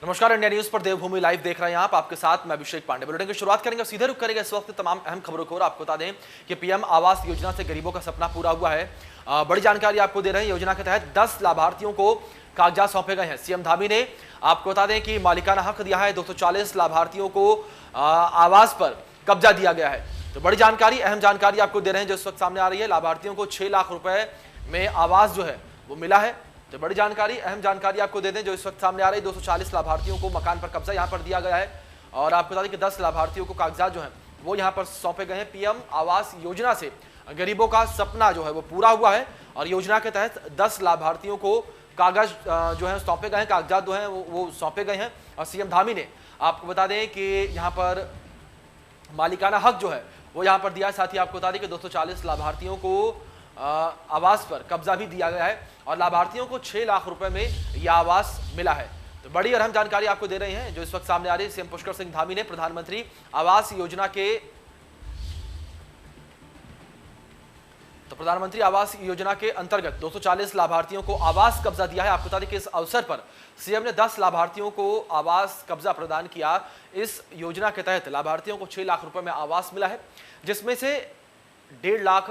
नमस्कार, India news पर देवभूमि live देख रहे हैं आप। आपके साथ मैं अभिषेक पांडे। बुलेटिन की शुरुआत करेंगे, सीधे रुक करेंगे इस वक्त तमाम अहम खबरों को। और आपको बता दें कि पीएम आवास योजना से गरीबों का सपना पूरा हुआ है। बड़ी जानकारी आपको दे रहे हैं। योजना के तहत 10 लाभार्थियों को कागजात सौंपे गए हैं। सीएम धामी ने आपको बता दें कि मालिकाना हक दिया है। 240 लाभार्थियों को आवास पर कब्जा दिया गया है। तो बड़ी जानकारी, अहम जानकारी आपको दे रहे हैं जो इस वक्त सामने आ रही है। लाभार्थियों को 6 लाख रुपए में आवास जो है वो मिला है। तो बड़ी जानकारी, अहम जानकारी आपको दे दें जो इस वक्त सामने आ रही है। 240 लाभार्थियों को मकान पर कब्जा यहां पर दिया गया है। और आपको बता दें कि 10 लाभार्थियों को कागजात जो है वो यहां पर सौंपे गए हैं। पीएम आवास योजना से गरीबों का सपना जो है वो पूरा हुआ है। और योजना के तहत 10 लाभार्थियों को कागज जो है सौंपे गए हैं, कागजात जो है वो सौंपे गए हैं। और सीएम धामी ने आपको बता दें कि यहाँ पर मालिकाना हक जो है वो यहाँ पर दिया है। साथ ही आपको बता दें कि 240 लाभार्थियों को आवास पर कब्जा भी दिया गया है। और लाभार्थियों को 6 लाख रुपए में यह आवास मिला है। तो बड़ी और अहम जानकारी आपको दे रहे हैं जो इस वक्त सामने आ रही है। सीएम पुष्कर सिंह धामी ने प्रधानमंत्री आवास योजना के अंतर्गत 240 लाभार्थियों को आवास कब्जा दिया है। आपको बता दें कि इस अवसर पर सीएम ने 10 लाभार्थियों को आवास कब्जा प्रदान किया। इस योजना के तहत लाभार्थियों को 6 लाख रुपए में आवास मिला है, जिसमें से 1.5 लाख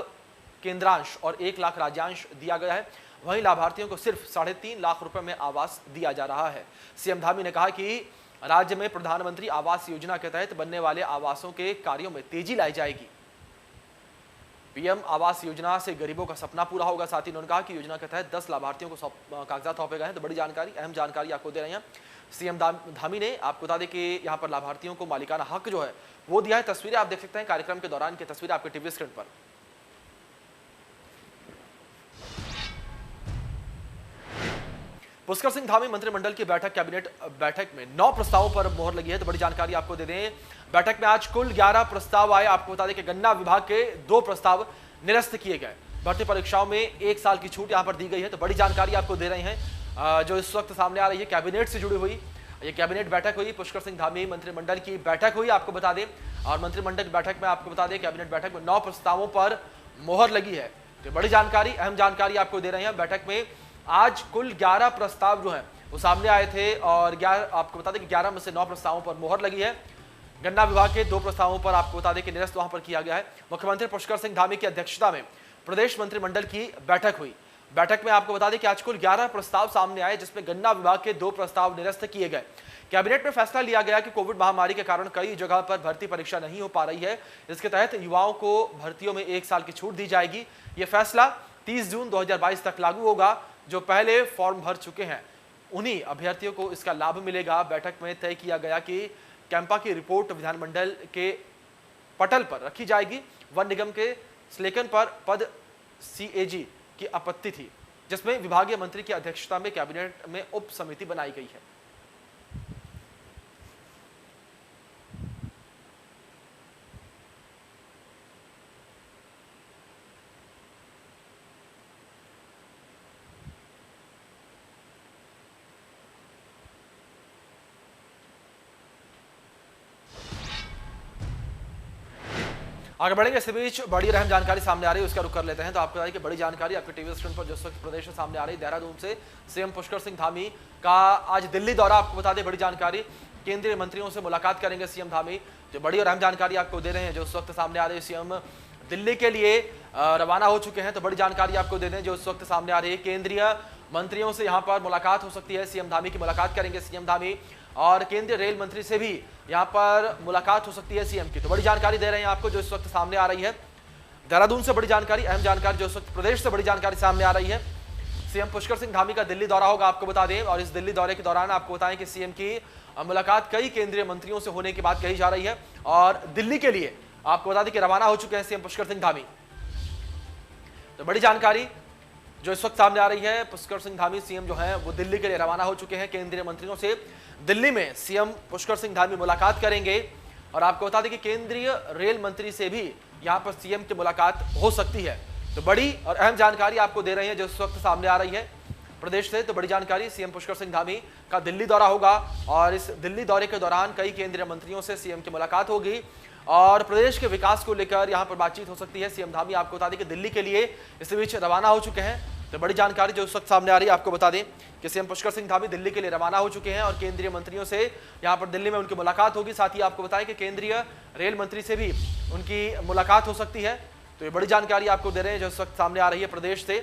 केंद्रांश और 1 लाख राज्यांश दिया गया है। वहीं लाभार्थियों को सिर्फ 3.5 लाख रुपए में आवास दिया जा रहा है। सीएम धामी ने कहा कि राज्य में प्रधानमंत्री आवास योजना के तहत बनने वाले आवासों के कार्यों में तेजी लाई जाएगी। पीएम आवास योजना से गरीबों का सपना पूरा होगा। साथ ही उन्होंने कहा कि योजना के तहत 10 लाभार्थियों को कागजात सौंपे गए हैं। तो बड़ी जानकारी, अहम जानकारी आपको दे रहे हैं। सीएम धामी ने आपको बता दें कि यहाँ पर लाभार्थियों को मालिकाना हक जो है वो दिया है। तस्वीरें आप देख सकते हैं कार्यक्रम के दौरान की तस्वीरें आपके टीवी स्क्रीन पर। पुष्कर सिंह धामी मंत्रिमंडल की कैबिनेट बैठक में 9 प्रस्तावों पर मोहर लगी है। तो बड़ी जानकारी आपको दे दें, बैठक में आज कुल 11 प्रस्ताव आए। आपको बता दें कि गन्ना विभाग के 2 प्रस्ताव निरस्त किए गए। भर्ती परीक्षाओं में 1 साल की छूट यहां पर दी गई है। तो बड़ी जानकारी आपको दे रहे हैं जो इस वक्त सामने आ रही है। कैबिनेट से जुड़ी हुई ये कैबिनेट बैठक हुई, पुष्कर सिंह धामी मंत्रिमंडल की बैठक हुई आपको बता दें। और मंत्रिमंडल की बैठक में आपको बता दें कैबिनेट बैठक में 9 प्रस्तावों पर मोहर लगी है। तो बड़ी जानकारी, अहम जानकारी आपको दे रहे हैं। बैठक में आज कुल 11 प्रस्ताव जो है वो सामने आए थे। और 11 आपको बता दें कि 11 में से 9 प्रस्तावों पर मोहर लगी है। गन्ना विभाग के 2 प्रस्तावों पर आपको बता दें कि निरस्त वहां पर किया गया है। मुख्यमंत्री पुष्कर सिंह धामी की अध्यक्षता में प्रदेश मंत्रिमंडल की बैठक हुई। बैठक में आपको बता दें कि आज कुल 11 प्रस्ताव सामने आए, जिसमें गन्ना विभाग के 2 प्रस्ताव निरस्त किए गए। कैबिनेट में फैसला लिया गया कि कोविड महामारी के कारण कई जगह पर भर्ती परीक्षा नहीं हो पा रही है। इसके तहत युवाओं को भर्तियों में 1 साल की छूट दी जाएगी। यह फैसला 30 जून 2022 तक लागू होगा। जो पहले फॉर्म भर चुके हैं उन्हीं अभ्यर्थियों को इसका लाभ मिलेगा। बैठक में तय किया गया कि कैंपा की रिपोर्ट विधानमंडल के पटल पर रखी जाएगी। वन निगम के स्लेकन पर पद सीएजी की आपत्ति थी, जिसमें विभागीय मंत्री की अध्यक्षता में कैबिनेट में उप समिति बनाई गई है। आगे बढ़ेंगे, इसी बीच बड़ी अहम जानकारी सामने आ रही है, उसका रुख कर लेते हैं। तो आपको बताइए कि बड़ी जानकारी आपके टीवी स्क्रीन पर जिस वक्त प्रदेश में सामने आ रही है। देहरादून से सीएम पुष्कर सिंह धामी का आज दिल्ली दौरा। आपको बता दें बड़ी जानकारी, केंद्रीय मंत्रियों से मुलाकात करेंगे सीएम धामी। जो बड़ी और अहम जानकारी आपको दे रहे हैं जो उस वक्त सामने आ रही है। सीएम दिल्ली के लिए रवाना हो चुके हैं। तो बड़ी जानकारी आपको दे दें जो उस वक्त सामने आ रही है। केंद्रीय मंत्रियों से यहाँ पर मुलाकात हो सकती है। सीएम धामी की मुलाकात करेंगे सीएम धामी। और केंद्रीय रेल मंत्री से भी यहाँ पर मुलाकात हो सकती है सीएम की। तो बड़ी जानकारी दे रहे हैं आपको जो इस वक्त सामने आ रही है। देहरादून से बड़ी जानकारी, अहम जानकारी जो इस वक्त प्रदेश से बड़ी जानकारी सामने आ रही है। सीएम पुष्कर सिंह धामी का दिल्ली दौरा होगा आपको बता दें। और इस दिल्ली दौरे के दौरान आपको बताएं कि सीएम की मुलाकात कई केंद्रीय मंत्रियों से होने की बात कही जा रही है। और दिल्ली के लिए आपको बता दें कि रवाना हो चुके हैं सीएम पुष्कर सिंह धामी। तो बड़ी जानकारी जो इस वक्त सामने आ रही है, पुष्कर सिंह धामी सीएम जो है वो दिल्ली के लिए रवाना हो चुके हैं। केंद्रीय मंत्रियों से दिल्ली में सीएम पुष्कर सिंह धामी मुलाकात करेंगे। और आपको बता दें कि केंद्रीय रेल मंत्री से भी यहां पर सीएम की मुलाकात हो सकती है। तो बड़ी और अहम जानकारी आपको दे रहे हैं जो इस वक्त सामने आ रही है प्रदेश से। तो बड़ी जानकारी, सीएम पुष्कर सिंह धामी का दिल्ली दौरा होगा। और इस दिल्ली दौरे के दौरान कई केंद्रीय मंत्रियों से सीएम की मुलाकात होगी। और प्रदेश के विकास को लेकर यहां पर बातचीत हो सकती है। सीएम धामी आपको बता दें कि दिल्ली के लिए इस बीच रवाना हो चुके हैं। तो बड़ी जानकारी जो इस वक्त सामने आ रही है, आपको बता दें कि सीएम पुष्कर सिंह धामी दिल्ली के लिए रवाना हो चुके हैं और केंद्रीय मंत्रियों से यहां पर दिल्ली में उनकी मुलाकात होगी। साथ ही आपको बताएं कि केंद्रीय रेल मंत्री से भी उनकी मुलाकात हो सकती है। तो ये बड़ी जानकारी आपको दे रहे हैं जो इस वक्त सामने आ रही है प्रदेश से।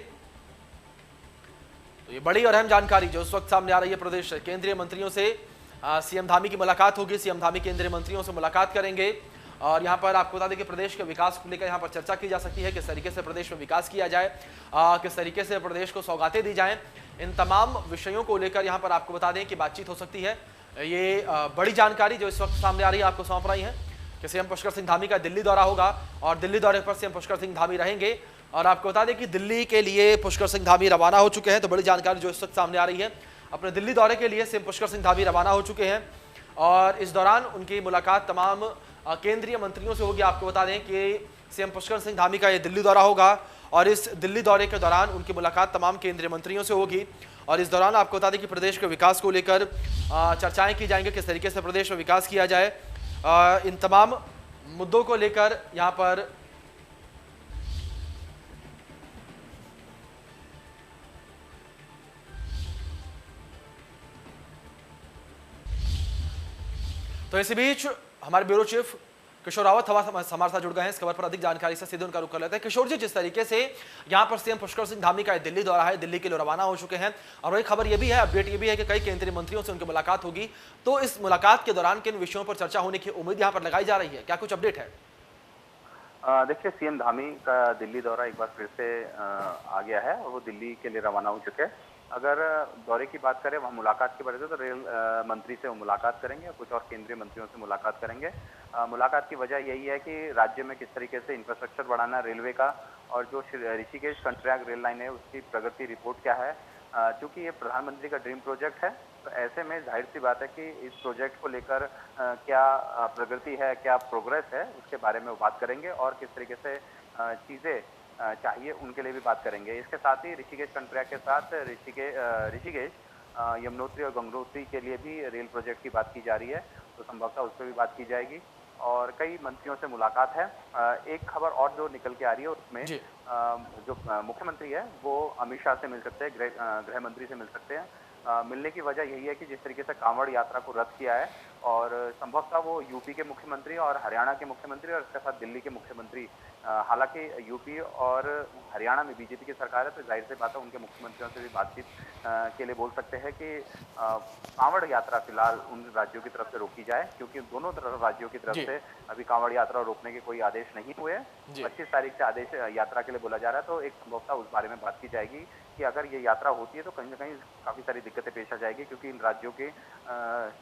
तो ये बड़ी और अहम जानकारी जो इस वक्त सामने आ रही है प्रदेश से, केंद्रीय मंत्रियों से सीएम धामी की मुलाकात होगी। सीएम धामी केंद्रीय मंत्रियों से मुलाकात करेंगे और यहाँ पर आपको बता दें कि प्रदेश के विकास को लेकर यहाँ पर चर्चा की जा सकती है, किस तरीके से प्रदेश में विकास किया जाए, किस तरीके से प्रदेश को सौगातें दी जाएं। इन तमाम विषयों को लेकर यहाँ पर आपको बता दें कि बातचीत हो सकती है। ये बड़ी जानकारी जो इस वक्त सामने आ रही है आपको सौंप रही है कि सीएम पुष्कर सिंह धामी का दिल्ली दौरा होगा और दिल्ली दौरे पर सीएम पुष्कर सिंह धामी रहेंगे। और आपको बता दें कि दिल्ली के लिए पुष्कर सिंह धामी रवाना हो चुके हैं। तो बड़ी जानकारी जो इस वक्त सामने आ रही है, अपने दिल्ली दौरे के लिए सीएम पुष्कर सिंह धामी रवाना हो चुके हैं और इस दौरान उनकी मुलाकात तमाम केंद्रीय मंत्रियों से होगी। आपको बता दें कि सीएम पुष्कर सिंह धामी का ये दिल्ली दौरा होगा और इस दिल्ली दौरे के दौरान उनकी मुलाकात तमाम केंद्रीय मंत्रियों से होगी और इस दौरान आपको बता दें कि प्रदेश के विकास को लेकर चर्चाएं की जाएंगी, किस तरीके से प्रदेश में विकास किया जाए। इन तमाम मुद्दों को लेकर यहाँ पर तो इसी बीच हमारे ब्यूरो चीफ किशोर रावत हमारे साथ जुड़ गए हैं। इस खबर पर अधिक जानकारी से सीधे उनका रुख कर लेते हैं। किशोर जी, जिस तरीके से यहां पर सीएम पुष्कर सिंह धामी का दिल्ली दौरा है, दिल्ली के लिए रवाना हो चुके हैं और वही खबर ये भी है, अपडेट ये भी है कि कई केंद्रीय मंत्रियों से उनकी मुलाकात होगी। तो इस मुलाकात के दौरान किन विषयों पर चर्चा होने की उम्मीद यहाँ पर लगाई जा रही है, क्या कुछ अपडेट है? देखिए, सीएम धामी का दिल्ली दौरा एक बार फिर से आ गया है और वो दिल्ली के लिए रवाना हो चुके हैं। अगर दौरे की बात करें, वहाँ मुलाकात की बात करें तो रेल मंत्री से वो मुलाकात करेंगे और कुछ और केंद्रीय मंत्रियों से मुलाकात करेंगे। मुलाकात की वजह यही है कि राज्य में किस तरीके से इंफ्रास्ट्रक्चर बढ़ाना रेलवे का और जो ऋषिकेश कंट्रैक्ट रेल लाइन है उसकी प्रगति रिपोर्ट क्या है। क्योंकि ये प्रधानमंत्री का ड्रीम प्रोजेक्ट है, तो ऐसे में जाहिर सी बात है कि इस प्रोजेक्ट को लेकर क्या प्रगति है, क्या प्रोग्रेस है, उसके बारे में वो बात करेंगे और किस तरीके से चीज़ें चाहिए उनके लिए भी बात करेंगे। इसके साथ ही ऋषिकेश कंट्रैक्ट के साथ ऋषिकेश यमुनोत्री और गंगोत्री के लिए भी रेल प्रोजेक्ट की बात की जा रही है, तो संभवतः उस पर भी बात की जाएगी और कई मंत्रियों से मुलाकात है। एक खबर और जो निकल के आ रही है उसमें जो मुख्यमंत्री है वो अमित शाह से मिल सकते हैं, गृह मंत्री से मिल सकते हैं। मिलने की वजह यही है कि जिस तरीके से कांवड़ यात्रा को रद्द किया है और संभवतः वो यूपी के मुख्यमंत्री और हरियाणा के मुख्यमंत्री और इसके साथ दिल्ली के मुख्यमंत्री, हालांकि यूपी और हरियाणा में बीजेपी की सरकार है तो जाहिर सी बात है उनके मुख्यमंत्रियों से भी बातचीत के लिए बोल सकते हैं कि कांवड़ यात्रा फिलहाल उन राज्यों की तरफ से रोकी जाए, क्योंकि दोनों तरफ राज्यों की तरफ से अभी कांवड़ यात्रा रोकने के कोई आदेश नहीं हुए हैं। 25 तारीख से आदेश यात्रा के लिए बोला जा रहा है, तो एक संभवतः उस बारे में बात की जाएगी कि अगर ये यात्रा होती है तो कहीं ना कहीं काफ़ी सारी दिक्कतें पेश आ जाएगी, क्योंकि इन राज्यों की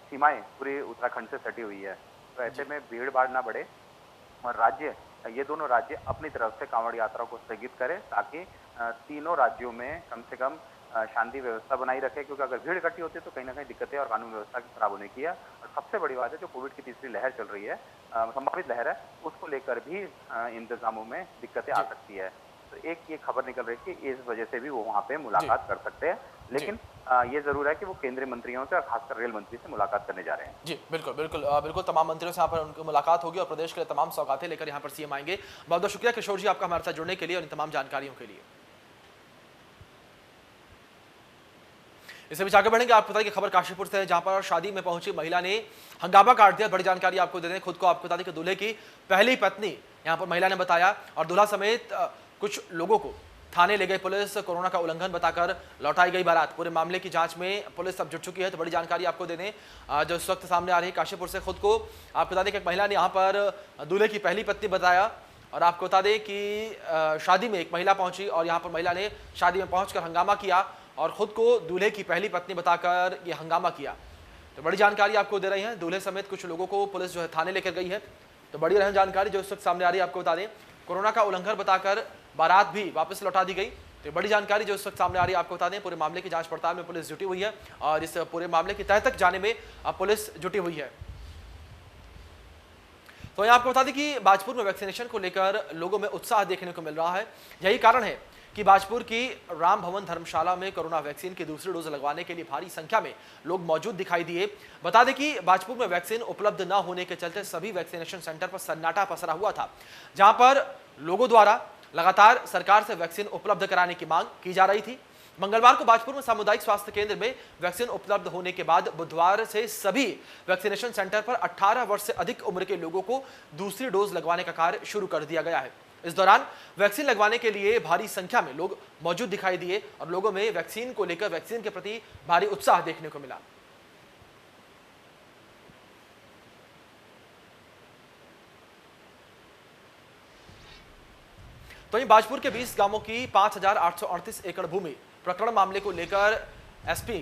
सीमाएं पूरे उत्तराखंड से सटी हुई है। तो ऐसे में भीड़ भाड़ ना बढ़े और ये दोनों राज्य अपनी तरफ से कांवड़ यात्रा को स्थगित करें ताकि तीनों राज्यों में कम से कम शांति व्यवस्था बनाई रखे, क्योंकि अगर भीड़ इकट्ठी होती है तो कहीं ना कहीं दिक्कतें और कानून व्यवस्था की खराब होने की है। और सबसे बड़ी बात है जो कोविड की तीसरी लहर चल रही है, संभावित लहर है, उसको लेकर भी इंतजामों में दिक्कतें आ सकती है। तो एक ये खबर निकल रही है कि इस वजह से भी वो वहाँ पे मुलाकात कर सकते हैं, लेकिन ये जरूर है कि वो केंद्रीय मंत्रियों से और खासकर रेल मंत्री से मुलाकात करने जा रहे हैं। जी बिल्कुल बिल्कुल बिल्कुल, तमाम मंत्रियों से यहाँ पर उनकी मुलाकात होगी और प्रदेश के लिए तमाम सौगातें लेकर यहाँ पर सीएम आएंगे। बहुत बहुत शुक्रिया किशोर जी आपका हमारे साथ जुड़ने के लिए और इन तमाम जानकारियों के लिए। इससे भी आगे बढ़ेंगे, आपको बताइए कि खबर काशीपुर से है, जहां पर शादी में पहुंची महिला ने हंगामा काट दिया। बड़ी जानकारी आपको दे दें, खुद को आपको बता दें कि दूल्हे की पहली पत्नी यहां पर महिला ने बताया और दूल्हा समेत कुछ लोगों को थाने ले गई पुलिस। कोरोना का उल्लंघन बताकर लौटाई गई बारात। पूरे मामले की जांच में पुलिस अब जुट चुकी है। तो बड़ी जानकारी आपको दे दें जो इस वक्त सामने आ रही है काशीपुर से, खुद को आपको बता दें कि एक महिला ने यहाँ पर दूल्हे की पहली पत्नी बताया और आपको बता दें कि शादी में एक महिला पहुंची और यहाँ पर महिला ने शादी में पहुंचकर हंगामा किया और खुद को दूल्हे की पहली पत्नी बताकर ये हंगामा किया। तो बड़ी जानकारी आपको दे रही है, दूल्हे समेत कुछ लोगों को पुलिस जो है थाने लेकर गई है। तो बड़ी अहम जानकारी जो इस वक्त सामने आ रही है, आपको बता दें कोरोना का उल्लंघन बताकर बारात भी वापस लौटा दी गई। तो बड़ी जानकारी जो इस वक्त सामने आ रही है, आपको बता दें पूरे मामले की जांच पड़ताल में पुलिस जुटी हुई है और इस पूरे मामले की तह तक जाने में पुलिस जुटी हुई है। तो यहाँ आपको बता दें कि बाजपुर में वैक्सीनेशन को लेकर लोगों में उत्साह देखने को मिल रहा है। यही कारण है कि बाजपुर की राम भवन धर्मशाला में कोरोना वैक्सीन की दूसरी डोज लगवाने के लिए भारी संख्या में लोग मौजूद दिखाई दिए। बता दें कि बाजपुर में वैक्सीन उपलब्ध न होने के चलते सभी वैक्सीनेशन सेंटर पर सन्नाटा पसरा हुआ था, जहां पर लोगों द्वारा लगातार सरकार से वैक्सीन उपलब्ध कराने की मांग की जा रही थी। मंगलवार को बाजपुर में सामुदायिक स्वास्थ्य केंद्र में वैक्सीन उपलब्ध होने के बाद बुधवार से सभी वैक्सीनेशन सेंटर पर 18 वर्ष से अधिक उम्र के लोगों को दूसरी डोज लगवाने का कार्य शुरू कर दिया गया है। इस दौरान वैक्सीन लगवाने के लिए भारी संख्या में लोग मौजूद दिखाई दिए और लोगों में वैक्सीन को लेकर वैक्सीन के प्रति भारी उत्साह देखने को मिला। तो वहीं बाजपुर के 20 गांवों की 5,838 एकड़ भूमि प्रकरण मामले को लेकर एसपी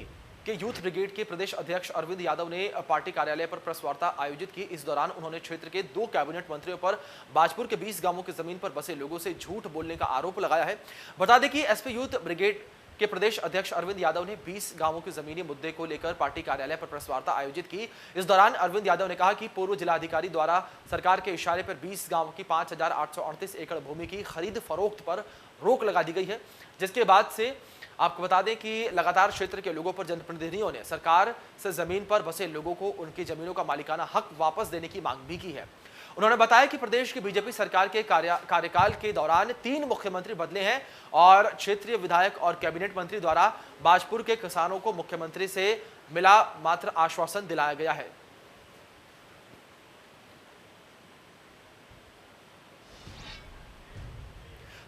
के यूथ ब्रिगेड के प्रदेश अध्यक्ष अरविंद यादव ने पार्टी कार्यालय पर प्रेस वार्ता आयोजित की। इस दौरान उन्होंने क्षेत्र के 2 कैबिनेट मंत्रियों पर बाजपुर के 20 गांवों की जमीन पर बसे लोगों से झूठ बोलने का आरोप लगाया है। बता दें कि एसपी यूथ ब्रिगेड के प्रदेश अध्यक्ष अरविंद यादव ने 20 गांवों के जमीनी मुद्दे को लेकर पार्टी कार्यालय पर प्रेस वार्ता आयोजित की। इस दौरान अरविंद यादव ने कहा कि पूर्व जिलाधिकारी द्वारा सरकार के इशारे पर 20 गांवों की 5,838 एकड़ भूमि की खरीद फरोख्त पर रोक लगा दी गई है, जिसके बाद से आपको बता दें कि लगातार क्षेत्र के लोगों पर जनप्रतिनिधियों ने सरकार से जमीन पर बसे लोगों को उनकी जमीनों का मालिकाना हक वापस देने की मांग भी की है। उन्होंने बताया कि प्रदेश की बीजेपी सरकार के कार्यकाल के दौरान 3 मुख्यमंत्री बदले हैं और क्षेत्रीय विधायक और कैबिनेट मंत्री द्वारा बाजपुर के किसानों को मुख्यमंत्री से मिला मात्र आश्वासन दिलाया गया है।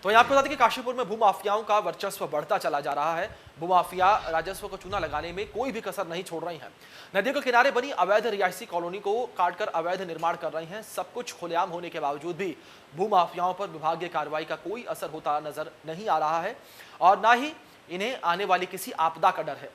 तो यहाँ आपको बता दें कि काशीपुर में भूमाफियाओं का वर्चस्व बढ़ता चला जा रहा है। भूमाफिया राजस्व को चूना लगाने में कोई भी कसर नहीं छोड़ रही हैं। नदियों के किनारे बनी अवैध रिहायशी कॉलोनी को काटकर अवैध निर्माण कर रही हैं। सब कुछ खुलेआम होने के बावजूद भी भूमाफियाओं पर विभागीय कार्रवाई का कोई असर होता नजर नहीं आ रहा है और ना ही इन्हें आने वाली किसी आपदा का डर है।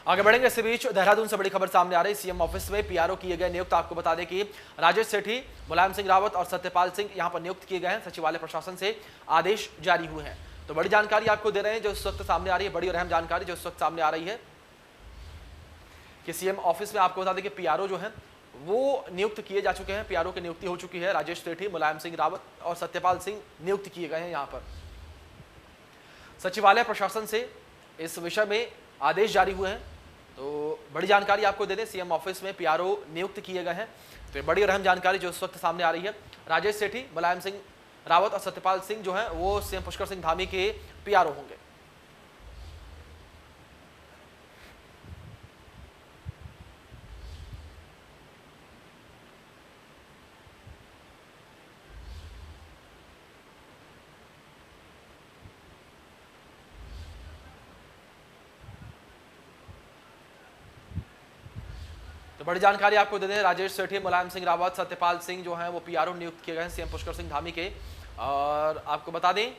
आगे बढ़ेंगे। इसी बीच देहरादून से बड़ी खबर सामने आ रही। सीएम ऑफिस में पीआरओ किए गए नियुक्त। आपको बता दें कि राजेश सेठी, मुलायम सिंह रावत और सत्यपाल सिंह यहां पर नियुक्त किए गए हैं। सचिवालय प्रशासन से आदेश जारी हुए हैं। तो बड़ी जानकारी आपको दे रहे हैं जो इस वक्त सामने आ रही है, बड़ी और अहम जानकारी जो इस वक्त सामने आ रही है कि सीएम ऑफिस में आपको बता दें कि पीआरओ जो है वो नियुक्त किए जा चुके हैं। पीआरओ की नियुक्ति हो चुकी है। राजेश सेठी, मुलायम सिंह रावत और सत्यपाल सिंह नियुक्त किए गए हैं। यहाँ पर सचिवालय प्रशासन से इस विषय में आदेश जारी हुए हैं। तो बड़ी जानकारी आपको दे दें, सीएम ऑफिस में पीआरओ नियुक्त किए गए हैं। तो ये बड़ी और अहम जानकारी जो इस वक्त सामने आ रही है। राजेश सेठी, मुलायम सिंह रावत और सत्यपाल सिंह जो हैं वो सीएम पुष्कर सिंह धामी के पीआरओ होंगे। तो बड़ी जानकारी आपको दे दें, राजेश सेठी, मुलायम सिंह रावत, सत्यपाल सिंह जो हैं वो पीआरओ नियुक्त किए गए हैं सीएम पुष्कर सिंह धामी के। और आपको बता दें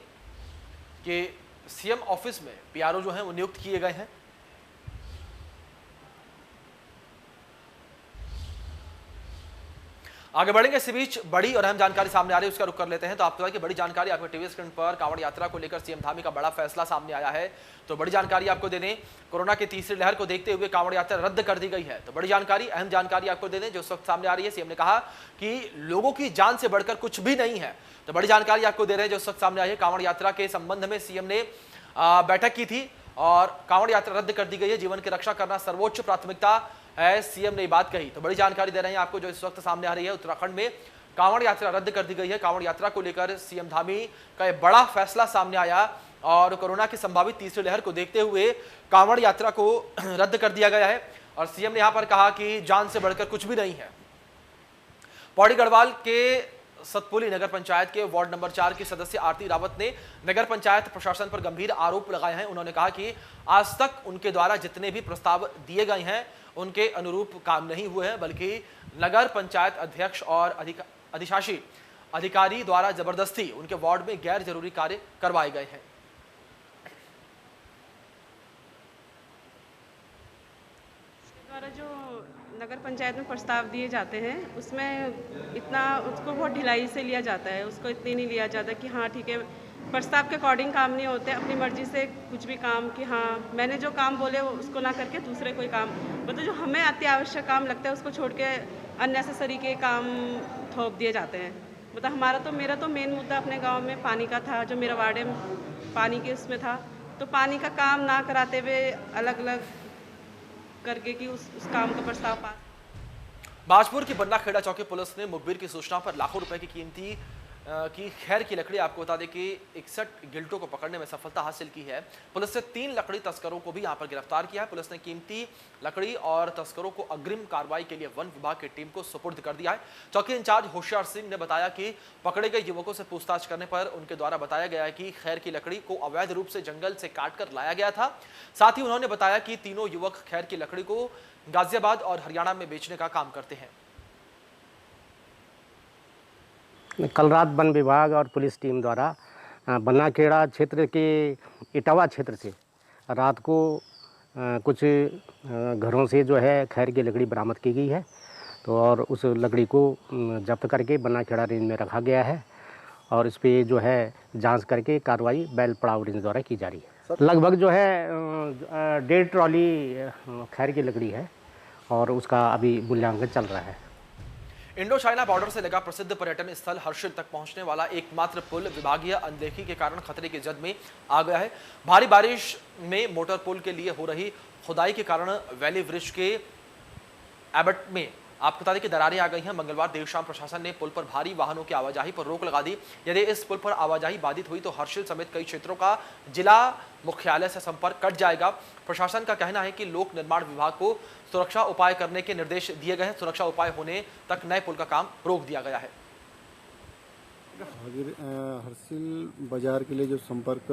कि सीएम ऑफिस में पीआरओ जो हैं वो नियुक्त किए गए हैं। आगे बढ़ेंगे। इसी बीच बड़ी और अहम जानकारी सामने आ रही है, उसका रुख कर लेते हैं। तो आपको बता दें कि बड़ी जानकारी आपको टीवी स्क्रीन पर कांवड़ यात्रा को लेकर सीएम धामी का बड़ा फैसला सामने आया है। तो बड़ी जानकारी आपको दे दें, कोरोना की तीसरी लहर को देखते हुए कांवड़ यात्रा रद्द कर दी गई है। तो बड़ी जानकारी, अहम जानकारी आपको दे दें जो इस वक्त सामने आ रही है। सीएम ने कहा कि लोगों की जान से बढ़कर कुछ भी नहीं है। तो बड़ी जानकारी आपको दे रहे हैं जो इस वक्त सामने आई है। कांवड़ यात्रा के संबंध में सीएम ने बैठक की थी और कांवड़ यात्रा रद्द कर दी गई है। जीवन की रक्षा करना सर्वोच्च प्राथमिकता है, सीएम ने ये बात कही। तो बड़ी जानकारी दे रहे हैं आपको जो इस वक्त सामने आ रही है। उत्तराखंड में कांवड़ यात्रा रद्द कर दी गई है। कांवड़ यात्रा को लेकर सीएम धामी का एक बड़ा फैसला सामने आया और कोरोना की संभावित तीसरी लहर को देखते हुए कांवड़ यात्रा को रद्द कर दिया गया है। और सीएम ने यहां पर कहा कि जान से बढ़कर कुछ भी नहीं है। पौड़ी गढ़वाल के सतपुली नगर पंचायत के वार्ड नंबर 4 की सदस्य आरती रावत ने नगर पंचायत प्रशासन पर गंभीर आरोप लगाए हैं। उन्होंने कहा कि आज तक उनके द्वारा जितने भी प्रस्ताव दिए गए हैं उनके अनुरूप काम नहीं हुए हैं, बल्कि नगर पंचायत अध्यक्ष और अधिशासी अधिकारी द्वारा जबरदस्ती उनके वार्ड में गैर जरूरी कार्य करवाए गए हैं। द्वारा जो नगर पंचायत में प्रस्ताव दिए जाते हैं उसमें इतना उसको बहुत ढिलाई से लिया जाता है। उसको इतनी नहीं लिया जाता कि हाँ ठीक है, प्रस्ताव के अकॉर्डिंग काम नहीं होते। अपनी मर्जी से कुछ भी काम कि हाँ मैंने जो काम बोले वो उसको ना करके दूसरे कोई काम, मतलब जो हमें अति आवश्यक काम लगता है उसको छोड़ के अननेसेसरी के काम थोप दिए जाते हैं। मतलब मेरा तो मेन मुद्दा अपने गांव में पानी का था। जो मेरा वार्ड है पानी के उसमें था, तो पानी का काम ना कराते हुए अलग अलग करके कि उस काम का प्रस्ताव पास। बाजपुर की बन्ना खेड़ा चौकी पुलिस ने मुखबिर की सूचना पर लाखों रुपए की कीमती की खैर की लकड़ी, आपको बता दें कि 61 गिल्टों को पकड़ने में सफलता हासिल की है। पुलिस ने 3 लकड़ी तस्करों को भी यहां पर गिरफ्तार किया है। पुलिस ने कीमती लकड़ी और तस्करों को अग्रिम कार्रवाई के लिए वन विभाग की टीम को सुपुर्द कर दिया है। चौकी इंचार्ज होशियार सिंह ने बताया कि पकड़े गए युवकों से पूछताछ करने पर उनके द्वारा बताया गया है कि खैर की लकड़ी को अवैध रूप से जंगल से काटकर लाया गया था। साथ ही उन्होंने बताया कि तीनों युवक खैर की लकड़ी को गाजियाबाद और हरियाणा में बेचने का काम करते हैं। कल रात वन विभाग और पुलिस टीम द्वारा बन्नाखेड़ा क्षेत्र के इटावा क्षेत्र से रात को कुछ घरों से जो है खैर की लकड़ी बरामद की गई है। तो और उस लकड़ी को जब्त करके बन्नाखेड़ा रेंज में रखा गया है और इस पर जो है जांच करके कार्रवाई बैल पड़ाव रेंज द्वारा की जा रही है। लगभग जो है 1.5 ट्रॉली खैर की लकड़ी है और उसका अभी मूल्यांकन चल रहा है। इंडो चाइना बॉर्डर से लगा प्रसिद्ध पर्यटन स्थल हर्षिल तक पहुंचने वाला एकमात्र पुल विभागीय अनदेखी के कारण खतरे की जद में आ गया है। भारी बारिश में मोटर पुल के लिए हो रही खुदाई के कारण वैली ब्रिज के एबट में आपको बता दें कि दरारें आ गई हैं। मंगलवार देर शाम प्रशासन ने पुल पर भारी वाहनों की आवाजाही पर रोक लगा दी। यदि इस पुल पर आवाजाही बाधित हुई तो हर्षिल समेत कई क्षेत्रों का जिला मुख्यालय से संपर्क कट जाएगा। प्रशासन का कहना है कि लोक निर्माण विभाग को सुरक्षा उपाय करने के निर्देश दिए गए हैं। सुरक्षा उपाय होने तक नए पुल का काम रोक दिया गया है। हर्षिल बाजार के लिए जो संपर्क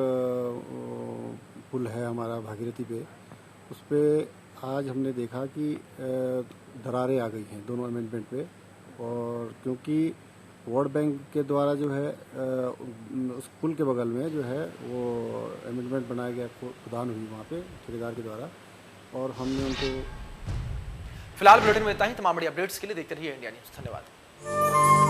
पुल है हमारा भागीरथी पे, उस पे आज हमने देखा कि दरारें आ गई हैं दोनों अमेंडमेंट पे। और क्योंकि वर्ल्ड बैंक के द्वारा जो है उस पुल के बगल में जो है वो अमेंडमेंट बनाया गया, खुदान हुई वहाँ पे ठेकेदार के द्वारा, और हमने उनको। फिलहाल बुलेटिन में इतना ही। तमाम बड़ी अपडेट्स के लिए देखते रहिए इंडिया न्यूज़। धन्यवाद।